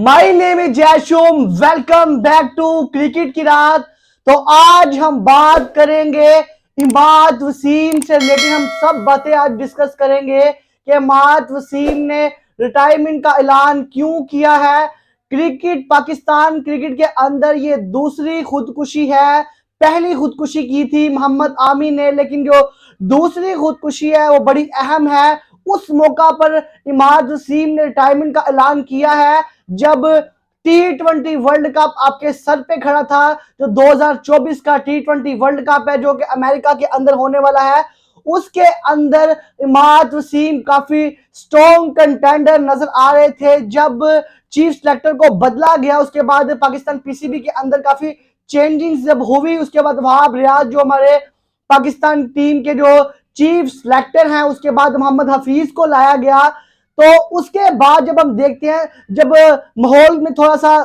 My name is Jayshum. Welcome back to cricket की रात। तो आज हम बात करेंगे इमाद वसीम से रिलेटेड। हम सब बातें आज डिस्कस करेंगे कि इमाद वसीम ने रिटायरमेंट का ऐलान क्यों किया है। क्रिकेट पाकिस्तान क्रिकेट के अंदर ये दूसरी खुदकुशी है। पहली खुदकुशी की थी मोहम्मद आमिर ने, लेकिन जो दूसरी खुदकुशी है वो बड़ी अहम है। उस मौका पर इमाद वसीम ने रिटायरमेंट का ऐलान किया है जब T20 वर्ल्ड कप आपके सर पे खड़ा था। जो 2024 का T20 वर्ल्ड कप है जो कि अमेरिका के अंदर होने वाला है, उसके अंदर इमाद वसीम काफी स्ट्रॉन्ग कंटेंडर नजर आ रहे थे। जब चीफ सेलेक्टर को बदला गया उसके बाद पाकिस्तान पीसीबी के अंदर काफी चेंजिंग जब हुई, उसके बाद वहाब रियाज जो हमारे पाकिस्तान टीम के जो चीफ सेलेक्टर हैं, उसके बाद मोहम्मद हफीज को लाया गया। तो उसके बाद जब हम देखते हैं, जब माहौल में थोड़ा सा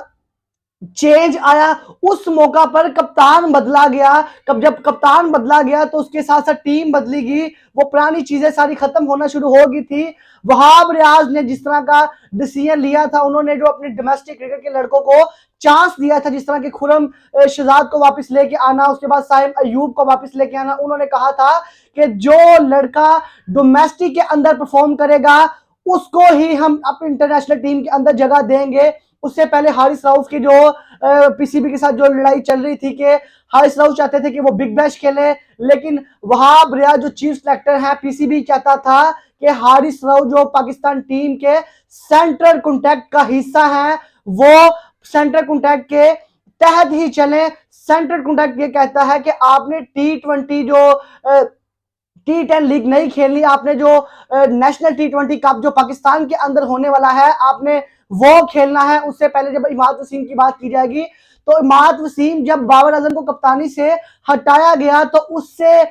चेंज आया, उस मौका पर कप्तान बदला गया। जब कप्तान बदला गया तो उसके साथ साथ टीम बदली गई। वो पुरानी चीजें सारी खत्म होना शुरू हो गई थी। वहाब रियाज ने जिस तरह का डिसीजन लिया था, उन्होंने जो अपने डोमेस्टिक क्रिकेट के लड़कों को चांस दिया था, जिस तरह के खुरम शहजाद को वापस लेके आना, उसके बाद साइम अयूब को वापस लेके आना, उन्होंने कहा था कि जो लड़का डोमेस्टिक के अंदर परफॉर्म करेगा उसको ही हम अपनी इंटरनेशनल टीम के अंदर जगह देंगे। उससे पहले हारिस राउफ की जो पीसीबी के साथ जो लड़ाई चल रही थी कि हारिस राउफ चाहते थे कि वो बिग बैश खेले, लेकिन वहाब रियाज जो चीफ सेलेक्टर है पीसीबी चाहता था कि हारिस राउफ जो पाकिस्तान टीम के सेंट्रल कॉन्टैक्ट का हिस्सा है वो सेंट्रल कॉन्टैक्ट के तहत ही चले। सेंट्रल कॉन्टैक्ट ये कहता है कि आपने T20 जो T10 लीग नहीं खेलनी, आपने जो नेशनल T20 कप जो पाकिस्तान के अंदर होने वाला है आपने वो खेलना है। उससे पहले जब इमाद वसीम की बात की जाएगी तो इमाद वसीम जब बाबर आजम को कप्तानी से हटाया गया तो उससे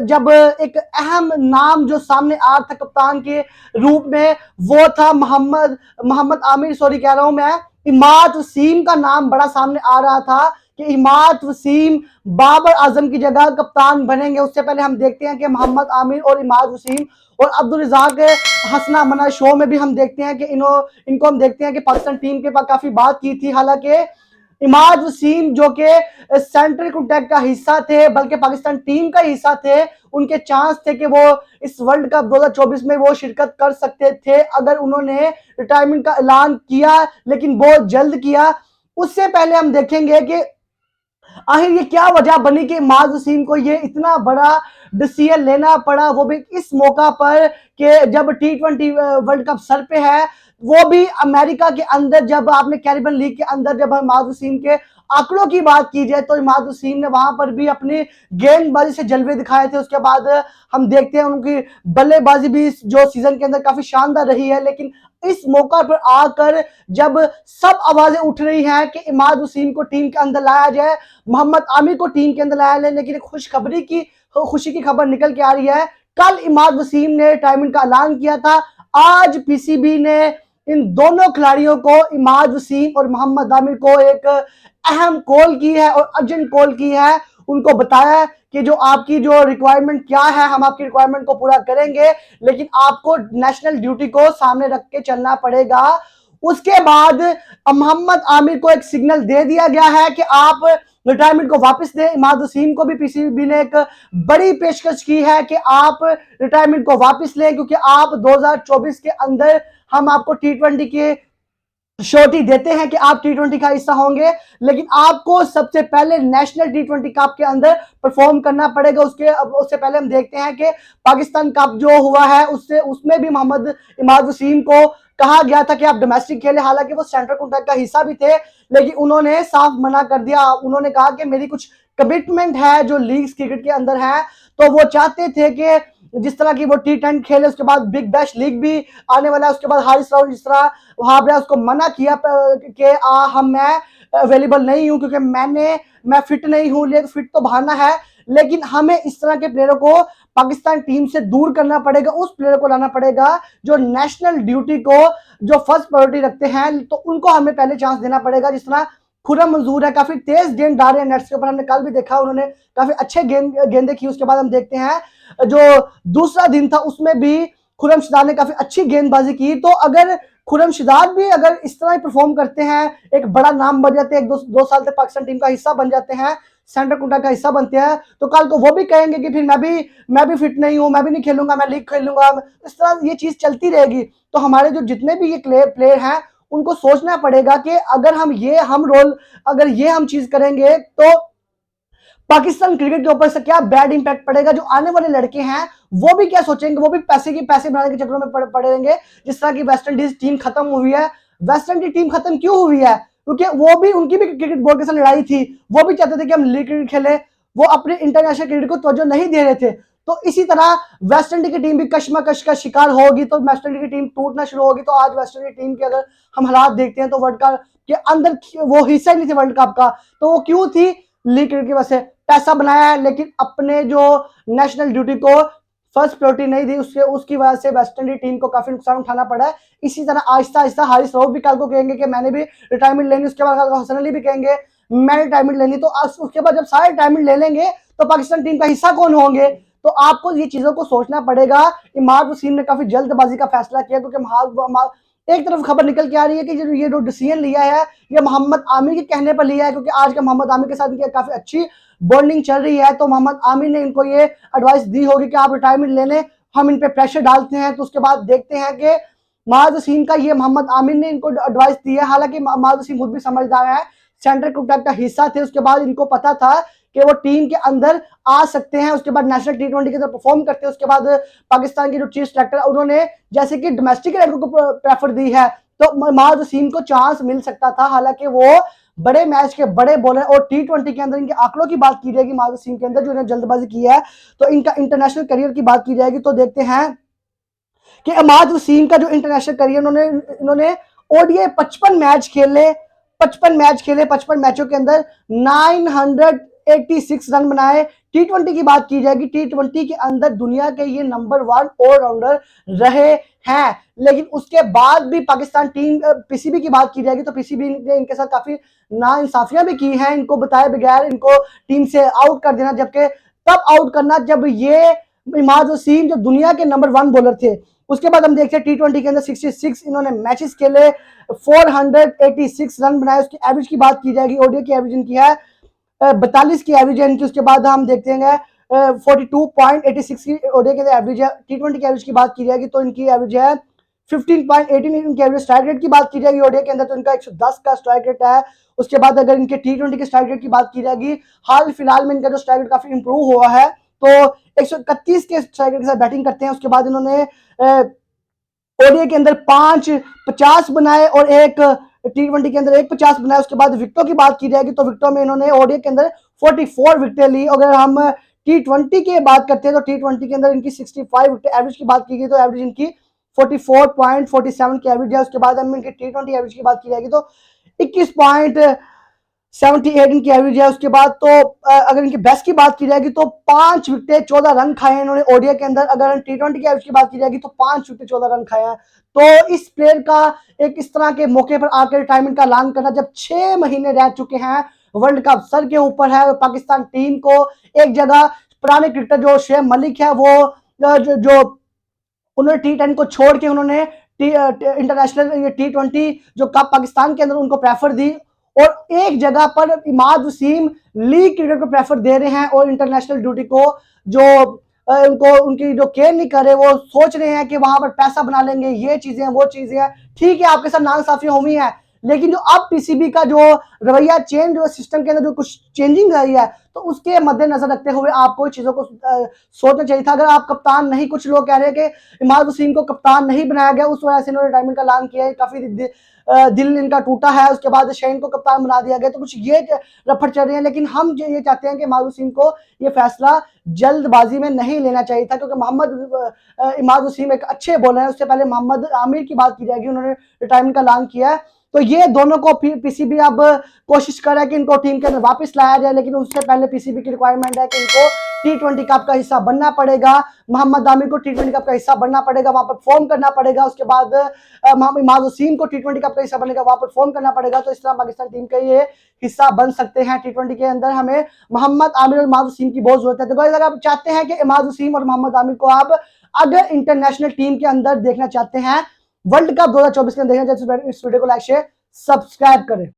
जब एक अहम नाम जो सामने आ रहा था कप्तान के रूप में वो था मोहम्मद आमिर, सॉरी कह रहा हूं मैं, इमाद वसीम का नाम बड़ा सामने आ रहा था कि इमाद वसीम बाबर आजम की जगह कप्तान बनेंगे। उससे पहले हम देखते हैं कि मोहम्मद आमिर और इमाद वसीम और अब्दुल रज़ाक हसना मना शो में भी हम देखते हैं कि इनको हम देखते हैं कि पाकिस्तान टीम के पास काफी बात की थी। हालांकि इमाद वसीम जो कि सेंट्रल कॉन्टैक्ट का हिस्सा थे, बल्कि पाकिस्तान टीम का हिस्सा थे, उनके चांस थे कि वो इस वर्ल्ड कप 2024 में वो शिरकत कर सकते थे अगर उन्होंने रिटायरमेंट का ऐलान किया, लेकिन बहुत जल्द किया। उससे पहले हम देखेंगे कि आखिर ये क्या वजह बनी कि इमाद वसीम को ये इतना बड़ा डिसीजन लेना पड़ा, वो भी इस मौका पर कि जब T20 वर्ल्ड कप सर पे है, वो भी अमेरिका के अंदर। जब आपने कैरिबियन लीग के अंदर जब इमाद वसीम के आंकड़ों की बात की जाए तो इमाद वसीम ने वहां पर भी अपनी गेंदबाजी से जलवे दिखाए थे। उसके बाद हम देखते हैं उनकी बल्लेबाजी भी जो सीजन के अंदर काफी शानदार रही है, लेकिन इस मौका पर आकर जब सब आवाजें उठ रही हैं कि इमाद वसीम को टीम के अंदर लाया जाए, मोहम्मद आमिर को टीम के अंदर लाया जाए, लेकिन खुशी की खबर निकल के आ रही है। कल इमाद वसीम ने रिटायरमेंट का ऐलान किया था। आज पीसीबी ने इन दोनों खिलाड़ियों को, इमाद वसीम और मोहम्मद आमिर को, एक अहम कॉल की है और अर्जेंट कॉल की है। उनको बताया कि जो आपकी जो रिक्वायरमेंट क्या है, हम आपकी रिक्वायरमेंट को पूरा करेंगे, लेकिन आपको नेशनल ड्यूटी को सामने रख के चलना पड़ेगा। उसके बाद मोहम्मद आमिर को एक सिग्नल दे दिया गया है कि आप रिटायरमेंट को वापस दें। इमाद वसीम को भी पीसीबी ने एक बड़ी पेशकश की है कि आप रिटायरमेंट को वापस लें, क्योंकि आप 2024 के अंदर हम आपको T20 के श्योरिटी देते हैं कि आप T20 का हिस्सा होंगे, लेकिन आपको सबसे पहले नेशनल T20 कप के अंदर परफॉर्म करना पड़ेगा। उससे पहले हम देखते हैं कि पाकिस्तान कप जो हुआ है उसमें भी इमाद वसीम को कहा गया था कि आप डोमेस्टिक खेले। हालांकि वो सेंट्रल कॉन्ट्रैक्ट का हिस्सा भी थे, लेकिन उन्होंने साफ मना कर दिया। उन्होंने कहा कि मेरी कुछ कमिटमेंट है जो लीग क्रिकेट के अंदर है, तो वो चाहते थे कि जिस तरह की वो T10 खेले, उसके बाद बिग बैश लीग भी आने वाला है। उसके बाद हारिस राउफ जिस तरह वहां पे उसको मना किया कि मैं अवेलेबल नहीं हूं क्योंकि मैं फिट नहीं हूं, लेकिन फिट तो बहाना है, लेकिन हमें इस तरह के प्लेयरों को पाकिस्तान टीम से दूर करना पड़ेगा। उस प्लेयर को लाना पड़ेगा जो नेशनल ड्यूटी को जो फर्स्ट प्रायोरिटी रखते हैं, तो उनको हमें पहले चांस देना पड़ेगा। जिस तरह खुरम मंजूर है, काफी तेज गेंद डाल रहे हैं नेट्स के ऊपर, हमने कल भी देखा उन्होंने काफी अच्छे गेंदें की। उसके बाद हम देखते हैं जो दूसरा दिन था उसमें भी खुर्रम शिदात ने काफी अच्छी गेंदबाजी की, तो अगर खुर्रम शिदात भी अगर इस तरह ही परफॉर्म करते हैं, एक बड़ा नाम बन जाते हैं, एक दो साल तक पाकिस्तान टीम का हिस्सा बन जाते हैं, सेंटर कोटा का हिस्सा बनते हैं, तो कल को वो भी कहेंगे कि फिर मैं भी फिट नहीं हूं, मैं भी नहीं खेलूंगा, मैं लीग खेलूंगा। इस तरह ये चीज चलती रहेगी। तो हमारे जो जितने भी ये प्लेयर हैं उनको सोचना पड़ेगा कि अगर हम चीज करेंगे तो पाकिस्तान क्रिकेट के ऊपर से क्या बैड इंपैक्ट पड़ेगा। जो आने वाले लड़के हैं वो भी क्या सोचेंगे, वो भी पैसे बनाने के चक्करों में पड़े रहेंगे। जिस तरह की वेस्ट इंडीज टीम खत्म हुई है, वेस्ट इंडीज टीम खत्म क्यों हुई है? क्योंकि उनकी भी क्रिकेट बोर्ड के साथ लड़ाई थी, वो भी चाहते थे कि हम लीग क्रिकेट खेले, वो अपने इंटरनेशनल क्रिकेट को तवज्जो नहीं दे रहे थे। तो इसी तरह वेस्ट इंडीज की टीम भी कशमकश का शिकार होगी, तो वेस्ट इंडीज की टीम टूटना शुरू होगी। तो आज वेस्ट इंडीज टीम के अगर हम हालात देखते हैं तो वर्ल्ड कप के अंदर वो हिस्सा ही नहीं थे वर्ल्ड कप का, तो वो क्यों थी? लीग क्रिकेट की वजह से पैसा बनाया है, लेकिन अपने जो नेशनल ड्यूटी को फर्स्ट प्रायोरिटी नहीं दी, उसकी वजह से वेस्ट इंडीज टीम को काफी नुकसान उठाना पड़ा है। इसी तरह आहिस्ता आहिस्ता हारिस रऊफ भी कल को कहेंगे कि मैंने भी रिटायरमेंट लेनी, उसके बाद हसन अली भी कहेंगे मैंने रिटायरमेंट लेनी। तो उसके बाद जब सारे रिटायरमेंट ले लेंगे तो पाकिस्तान टीम का हिस्सा कौन होंगे? तो आपको ये चीजों को सोचना पड़ेगा। इमाद वसीम ने काफी जल्दबाजी का फैसला किया, क्योंकि एक तरफ खबर निकल के आ रही है कि ये जो डिसीजन लिया है ये मोहम्मद आमिर के कहने पर लिया है, क्योंकि आज का मोहम्मद आमिर के साथ काफी अच्छी बॉन्डिंग चल रही है। तो मोहम्मद आमिर ने इनको ये एडवाइस दी होगी कि आप रिटायरमेंट ले लें, हम इन पे प्रेशर डालते हैं। तो उसके बाद देखते हैं कि माज वसीम का ये मोहम्मद आमिर ने इनको एडवाइस दी है। हालांकि माज वसीम खुद भी समझदार है, सेंट्रल क्रिकेट का हिस्सा थे, उसके बाद इनको पता था कि वो टीम के अंदर आ सकते हैं। उसके बाद नेशनल टी20 के अंदर परफॉर्म करते हैं। उसके बाद पाकिस्तान के जो चीफ सेलेक्टर उन्होंने जैसे कि डोमेस्टिक क्रिकेट को प्रेफर दी है, तो माज वसीम को चांस मिल सकता था। हालांकि वो बड़े मैच के बड़े बॉलर, और टी20 के अंदर इनके आंकड़ों की बात की जाएगी माज वसीम के अंदर जो इन्होंने जल्दबाजी की है, तो इनका इंटरनेशनल करियर की बात की जाएगी तो देखते हैं कि इमाद वसीम का जो इंटरनेशनल करियर, इन्होंने ओडीआई 55 मैच खेले, 55 मैचों के अंदर 986 रन बनाए। टी20 की बात की जाएगी, टी20 के अंदर दुनिया के ये नंबर 1 ऑलराउंडर रहे हैं। लेकिन उसके बाद भी पाकिस्तान टीम, पीसीबी की बात की जाएगी तो पीसीबी ने इनके साथ काफी नाइंसाफियां भी की हैं, इनको बताए बगैर इनको टीम से आउट कर देना, जबकि तब आउट करना जब ये इमाद वसीम जो दुनिया के नंबर 1 बॉलर थे। उसके बाद हम देखते हैं टी20 के अंदर 66 इन्होंने मैचेस खेले, 486 रन बनाए। उसकी एवरेज की बात की जाएगी, ओडीआई की एवरेज इनकी है 42 की एवरेज है इनकी। उसके बाद हम देखते हैं 42.86 की ओडीआई के एवरेज है। टी20 की एवरेज की बात की जाएगी तो इनकी एवरेज है 15.18 इनकी एवरेज। स्ट्राइक रेट की बात की जाएगी ओडीआई के अंदर तो इनका 110 का स्ट्राइक रेट है। उसके बाद अगर इनके टी20 के स्ट्राइक रेट की बात की जाएगी, हाल फिलहाल में इनका जो स्ट्राइक रेट काफी इंप्रूव हुआ है, तो 131 के स्ट्राइक रेट के साथ बैटिंग करते हैं। उसके बाद इन्होंने ओडीआई के अंदर 5 50 बनाए और एक टी20 के अंदर 1 50 बनाए। उसके बाद विकेटों की बात की जाएगी तो विकेटों में इन्होंने ओडीआई के अंदर 44 विकेटें ली। अगर हम टी20 की बात करते हैं तो टी20 के अंदर इनकी 65 विकेट एवरेज की बात की गई तो एवरेज इनकी 44.47 की एवरेज है। उसके बाद हम इनकी टी20 एवरेज की बात की जाएगी तो 21.78 इनकी एवरेज है। उसके बाद तो अगर इनकी बेस्ट की बात की जाएगी तो 5 विकेट 14 रन खाए हैं इन्होंने ओडीआई के अंदर। अगर टी20 की एवरेज की बात की जाएगी तो 5 विकेट 14 रन खाए हैं। तो इस प्लेयर का एक इस तरह के मौके पर आकर रिटायरमेंट का ऐलान करना, जब 6 महीने रह चुके हैं, वर्ल्ड कप सर के ऊपर है, पाकिस्तान टीम को एक जगह पुराने क्रिकेटर जो शेख मलिक है वो जो उन्होंने टी10 को छोड़ के उन्होंने इंटरनेशनल टी20 जो कप पाकिस्तान के अंदर उनको प्रेफर दी, और एक जगह पर इमाद वसीम लीग क्रिकेट को प्रेफर दे रहे हैं और इंटरनेशनल ड्यूटी को जो उनको उनकी जो केयर नहीं कर रहे, वो सोच रहे हैं कि वहां पर पैसा बना लेंगे, ये चीजें वो चीजें हैं। ठीक है, आपके साथ नाइंसाफियां हुई हैं, लेकिन जो अब पीसीबी का जो रवैया चेंज, जो सिस्टम के अंदर जो कुछ चेंजिंग आई है, तो उसके मद्देनजर रखते हुए आपको चीजों को सोचना चाहिए था। अगर आप कप्तान नहीं, कुछ लोग कह रहे हैं कि इमाद वसीम को कप्तान नहीं बनाया गया, उस वजह से इन्होंने रिटायरमेंट का ऐलान किया है, काफी दिल इनका टूटा है। उसके बाद शहीन को कप्तान बना दिया गया, तो कुछ ये रफड़ चल रहे हैं। लेकिन हम ये चाहते हैं कि इमाद वसीम को ये फैसला जल्दबाजी में नहीं लेना चाहिए था, क्योंकि इमाद वसीम एक अच्छे बॉलर है। उससे पहले मोहम्मद आमिर की बात की जाएगी, उन्होंने रिटायरमेंट का ऐलान किया है। तो ये दोनों को पीसीबी अब कोशिश कर रहा है कि इनको टीम के अंदर वापस लाया जाए, लेकिन उससे पहले पीसीबी की रिक्वायरमेंट है कि इनको टी20 कप का हिस्सा बनना पड़ेगा। मोहम्मद आमिर को टी20 कप का हिस्सा बनना पड़ेगा, वहां पर फॉर्म करना पड़ेगा। उसके बाद इमाद वसीम को टी20 कप का हिस्सा बनेगा, वहां पर फॉर्म करना पड़ेगा। तो इस तरह पाकिस्तान टीम का ये हिस्सा बन सकते हैं। टी20 के अंदर हमें मोहम्मद आमिर और इमाद वसीम की बहुत जरूरत है। तो अगर आप चाहते हैं कि इमाद वसीम और मोहम्मद आमिर को आप अगर इंटरनेशनल टीम के अंदर देखना चाहते हैं, वर्ल्ड कप 2024 के अंदर देखना चाहते हैं, इस वीडियो को लाइक शेयर सब्सक्राइब करें।